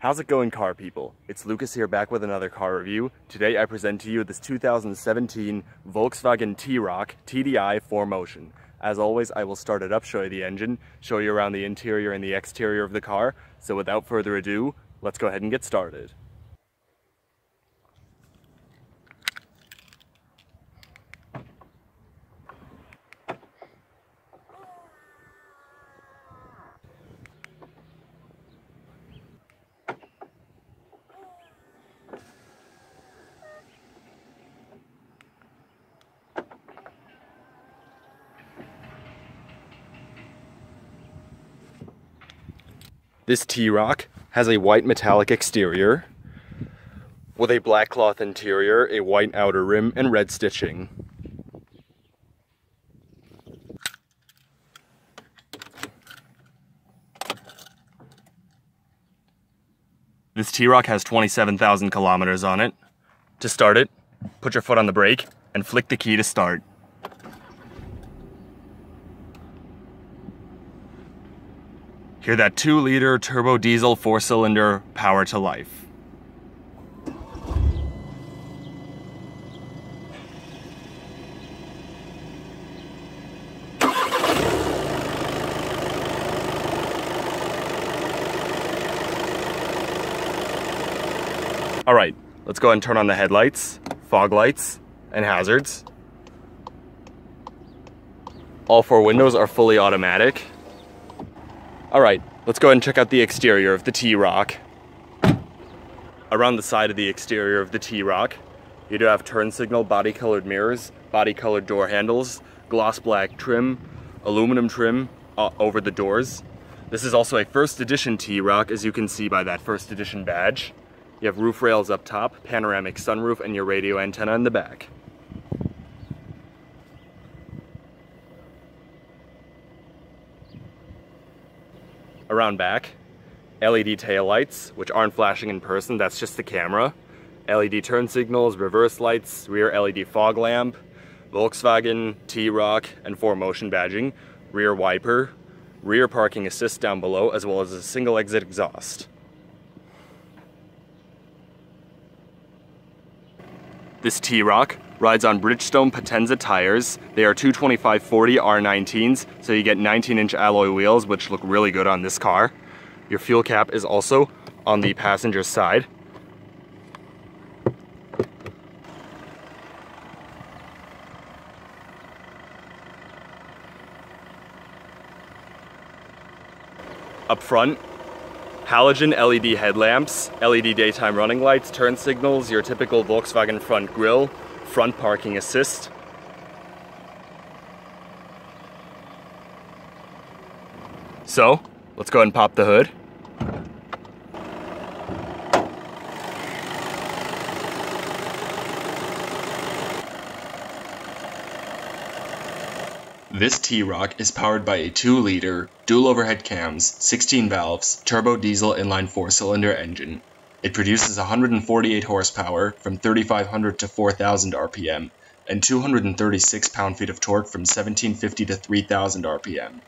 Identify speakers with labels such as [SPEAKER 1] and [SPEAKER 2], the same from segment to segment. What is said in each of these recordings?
[SPEAKER 1] How's it going, car people? It's Lucas here, back with another car review. Today I present to you this 2017 Volkswagen T-Roc TDI 4Motion. As always, I will start it up, show you the engine, show you around the interior and the exterior of the car. So without further ado, let's go ahead and get started. This T-Roc has a white metallic exterior with a black cloth interior, a white outer rim, and red stitching. This T-Roc has 27,000 kilometers on it. To start it, put your foot on the brake and flick the key to start. Hear that 2-liter turbo diesel 4-cylinder power to life. All right, let's go ahead and turn on the headlights, fog lights, and hazards. All 4 windows are fully automatic. Alright, let's go ahead and check out the exterior of the T-Roc. Around the side of the exterior of the T-Roc, you do have turn signal, body-colored mirrors, body-colored door handles, gloss black trim, aluminum trim over the doors. This is also a first edition T-Roc, as you can see by that first edition badge. You have roof rails up top, panoramic sunroof, and your radio antenna in the back. Around back, LED taillights, which aren't flashing in person, that's just the camera. LED turn signals, reverse lights, rear LED fog lamp, Volkswagen, T-Roc, and 4Motion badging, rear wiper, rear parking assist down below, as well as a single exit exhaust. This T-Roc rides on Bridgestone Potenza tires. They are 225/40 R19s, so you get 19-inch alloy wheels, which look really good on this car. Your fuel cap is also on the passenger side. Up front, halogen LED headlamps, LED daytime running lights, turn signals, your typical Volkswagen front grille, front parking assist. So, let's go ahead and pop the hood. This T-Roc is powered by a 2-liter, dual overhead cams, 16 valves, turbo diesel inline 4-cylinder engine. It produces 148 horsepower from 3,500 to 4,000 RPM and 236 pound-feet of torque from 1,750 to 3,000 RPM.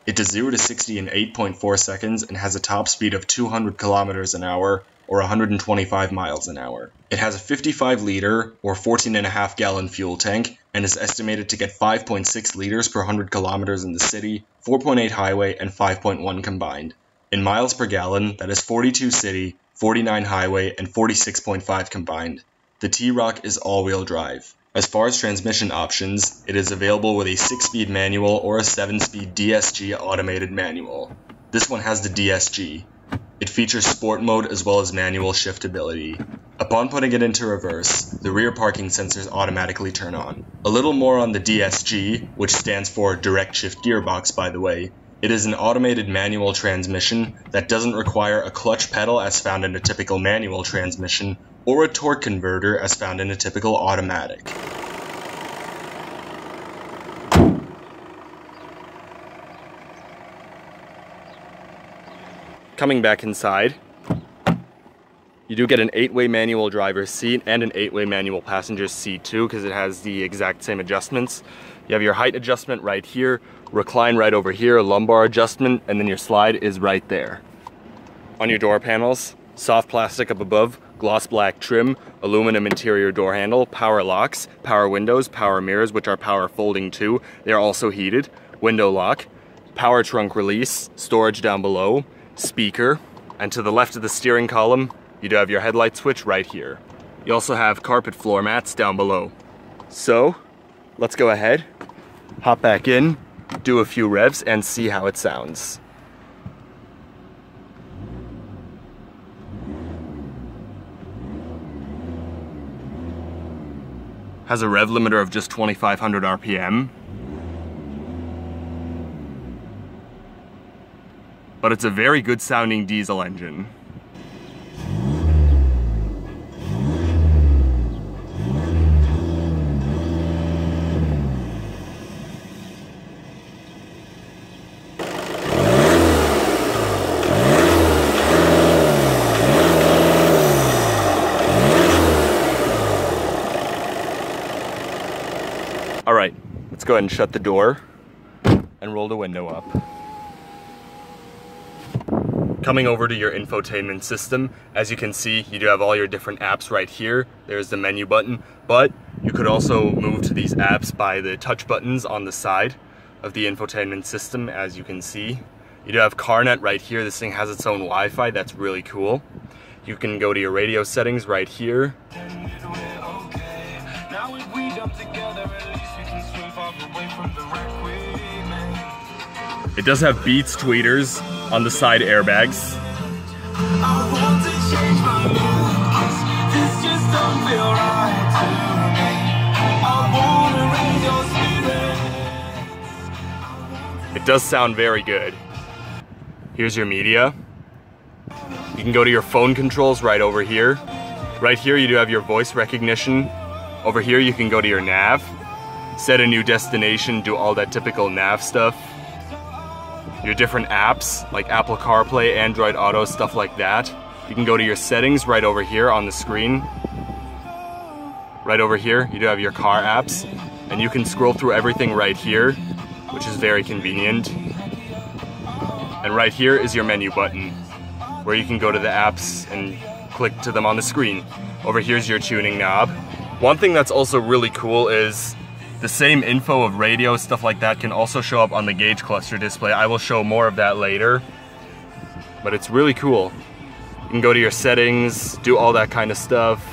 [SPEAKER 1] It does 0 to 60 in 8.4 seconds and has a top speed of 200 kilometers an hour or 125 miles an hour. It has a 55-liter or 14.5-gallon fuel tank and is estimated to get 5.6 liters per 100 kilometers in the city, 4.8 highway, and 5.1 combined. In miles per gallon, that is 42 city, 49 highway, and 46.5 combined. The T-Roc is all-wheel drive. As far as transmission options, it is available with a 6-speed manual or a 7-speed DSG automated manual. This one has the DSG. It features sport mode as well as manual shiftability. Upon putting it into reverse, the rear parking sensors automatically turn on. A little more on the DSG, which stands for Direct Shift Gearbox by the way. It is an automated manual transmission that doesn't require a clutch pedal as found in a typical manual transmission, or a torque converter as found in a typical automatic. Coming back inside, you do get an 8-way manual driver's seat and an 8-way manual passenger's seat too, because it has the exact same adjustments. You have your height adjustment right here, recline right over here, lumbar adjustment, and then your slide is right there. On your door panels,
[SPEAKER 2] soft plastic up above, gloss black trim, aluminum interior door handle, power locks, power windows, power mirrors, which are power folding too. They're also heated, window lock, power trunk release, storage down below, speaker, and to the left of the steering column, you do have your headlight switch right here. You also have carpet floor mats down below. So, let's go ahead, hop back in, do a few revs, and see how it sounds. Has a rev limiter of just 2,500 RPM. But it's a very good sounding diesel engine. All right, let's go ahead and shut the door and roll the window up. Coming over to your infotainment system, as you can see, you do have all your different apps right here. There's the menu button, but you could also move to these apps by the touch buttons on the side of the infotainment system, as you can see. You do have CarNet right here. This thing has its own Wi-Fi. That's really cool. You can go to your radio settings right here. It does have Beats tweeters on the side airbags. It does sound very good. Here's your media. You can go to your phone controls right over here. Right here you do have your voice recognition. Over here you can go to your nav, set a new destination, do all that typical nav stuff. Your different apps like Apple CarPlay, Android Auto, stuff like that. You can go to your settings right over here on the screen. Right over here you do have your car apps, and you can scroll through everything right here, which is very convenient. And right here is your menu button, where you can go to the apps and click to them on the screen. Over here is your tuning knob. One thing that's also really cool is the same info of radio, stuff like that, can also show up on the gauge cluster display. I will show more of that later, but it's really cool. You can go to your settings, do all that kind of stuff.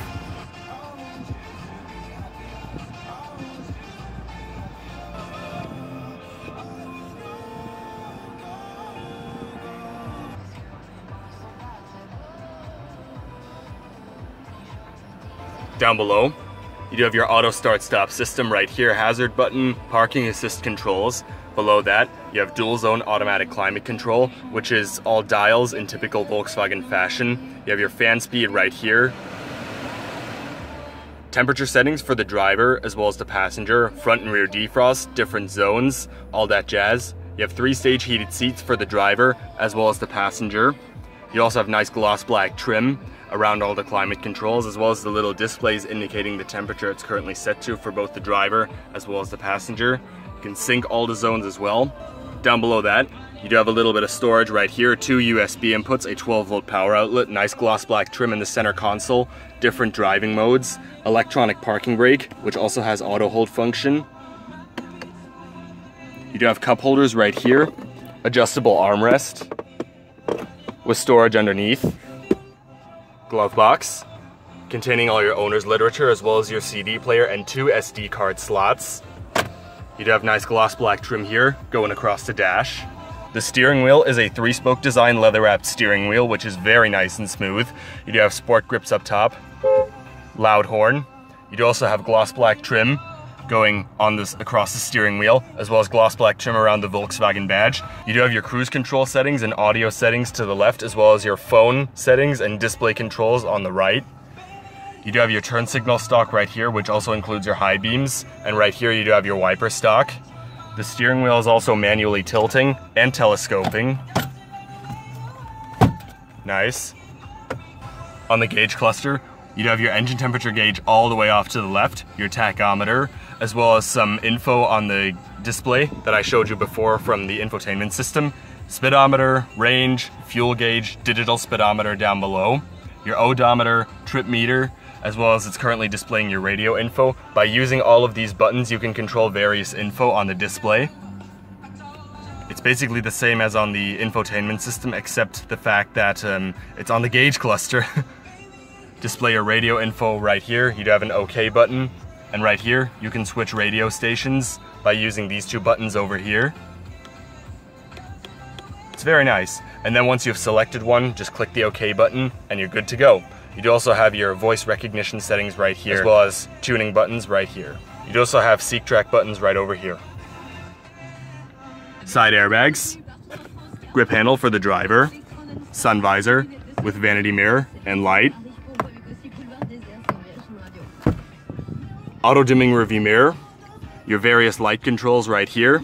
[SPEAKER 2] Down below, you do have your auto start stop system right here, hazard button, parking assist controls. Below that, you have dual zone automatic climate control, which is all dials in typical Volkswagen fashion. You have your fan speed right here. Temperature settings for the driver as well as the passenger, front and rear defrost, different zones, all that jazz. You have 3-stage heated seats for the driver as well as the passenger. You also have nice gloss black trim around all the climate controls, as well as the little displays indicating the temperature it's currently set to for both the driver as well as the passenger. You can sync all the zones as well. Down below that, you do have a little bit of storage right here, 2 USB inputs, a 12-volt power outlet, nice gloss black trim in the center console, different driving modes, electronic parking brake, which also has auto hold function. You do have cup holders right here, adjustable armrest with storage underneath. Glove box containing all your owner's literature as well as your CD player and 2 SD card slots. You do have nice gloss black trim here going across the dash. The steering wheel is a 3-spoke design leather wrapped steering wheel, which is very nice and smooth. You do have sport grips up top, loud horn. You do also have gloss black trim going on this across the steering wheel, as well as gloss black trim around the Volkswagen badge. You do have your cruise control settings and audio settings to the left, as well as your phone settings and display controls on the right. You do have your turn signal stock right here, which also includes your high beams, and right here you do have your wiper stock. The steering wheel is also manually tilting and telescoping. Nice. On the gauge cluster, you have your engine temperature gauge all the way off to the left, your tachometer, as well as some info on the display that I showed you before from the infotainment system. Speedometer, range, fuel gauge, digital speedometer down below. your odometer, trip meter, as well as it's currently displaying your radio info. By using all of these buttons, you can control various info on the display. It's basically the same as on the infotainment system, except the fact that it's on the gauge cluster. Display your radio info right here. You do have an OK button, and right here you can switch radio stations by using these two buttons over here. It's very nice. And then once you've selected one, just click the OK button and you're good to go. You do also have your voice recognition settings right here, as well as tuning buttons right here. You do also have seek track buttons right over here. Side airbags, grip handle for the driver, sun visor with vanity mirror and light, auto dimming rearview mirror, your various light controls right here.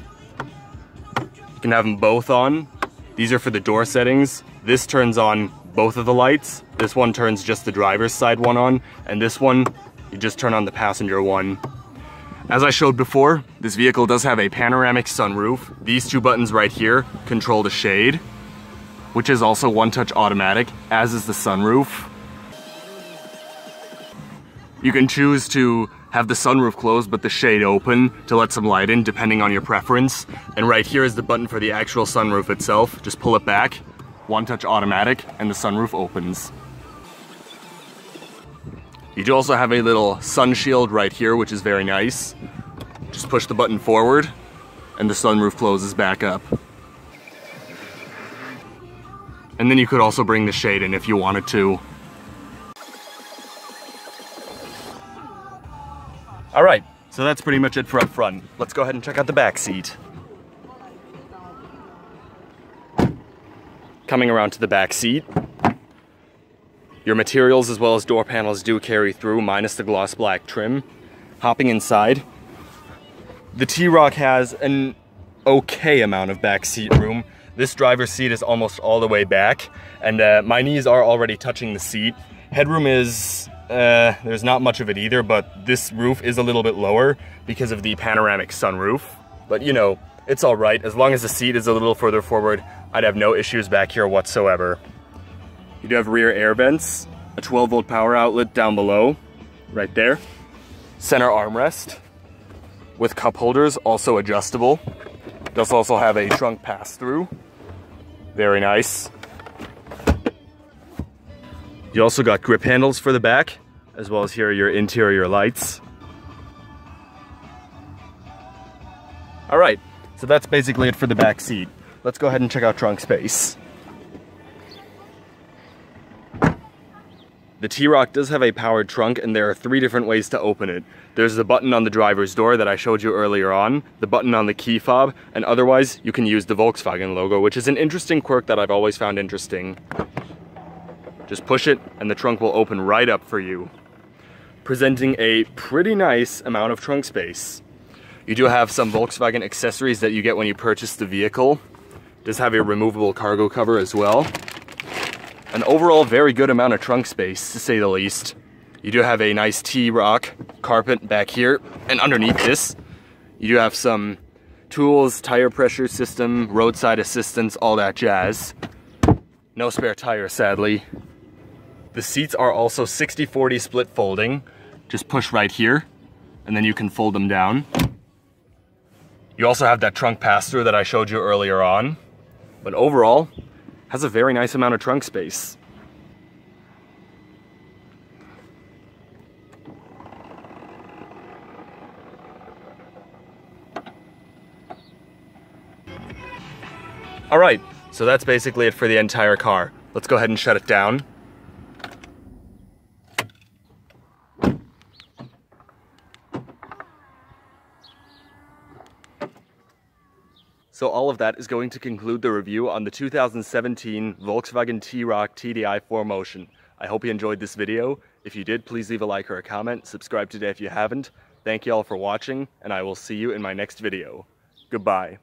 [SPEAKER 2] You can have them both on. These are for the door settings. This turns on both of the lights. This one turns just the driver's side one on, and this one, you just turn on the passenger one. As I showed before, this vehicle does have a panoramic sunroof. These two buttons right here control the shade, which is also one-touch automatic, as is the sunroof. You can choose to have the sunroof closed but the shade open to let some light in, depending on your preference. And right here is the button for the actual sunroof itself. Just pull it back, one-touch automatic, and the sunroof opens. You do also have a little sun shield right here, which is very nice. Just push the button forward, and the sunroof closes back up. And then you could also bring the shade in if you wanted to. Alright, so that's pretty much it for up front. Let's go ahead and check out the back seat. Coming around to the back seat, your materials as well as door panels do carry through, minus the gloss black trim. Hopping inside, the T-Roc has an okay amount of back seat room. This driver's seat is almost all the way back, and my knees are already touching the seat. Headroom is, there's not much of it either, but this roof is a little bit lower because of the panoramic sunroof. But you know, it's alright. As long as the seat is a little further forward, I'd have no issues back here whatsoever. You do have rear air vents, a 12-volt power outlet down below, right there. Center armrest with cup holders, also adjustable. It does also have a trunk pass-through. Very nice. You also got grip handles for the back, as well as here are your interior lights. Alright, so that's basically it for the back seat. Let's go ahead and check out trunk space. The T-Roc does have a powered trunk, and there are 3 different ways to open it. There's the button on the driver's door that I showed you earlier on, the button on the key fob, and otherwise you can use the Volkswagen logo, which is an interesting quirk that I've always found interesting. Just push it and the trunk will open right up for you, presenting a pretty nice amount of trunk space. You do have some Volkswagen accessories that you get when you purchase the vehicle. It does have a removable cargo cover as well. An overall very good amount of trunk space, to say the least. You do have a nice T-Roc carpet back here, and underneath this, you do have some tools, tire pressure system, roadside assistance, all that jazz. No spare tire, sadly. The seats are also 60/40 split folding. Just push right here, and then you can fold them down. You also have that trunk pass-through that I showed you earlier on. But overall, has a very nice amount of trunk space. Alright, so that's basically it for the entire car. Let's go ahead and shut it down. So all of that is going to conclude the review on the 2017 Volkswagen T-Roc TDI 4Motion. I hope you enjoyed this video. If you did, please leave a like or a comment. Subscribe today if you haven't. Thank you all for watching, and I will see you in my next video. Goodbye.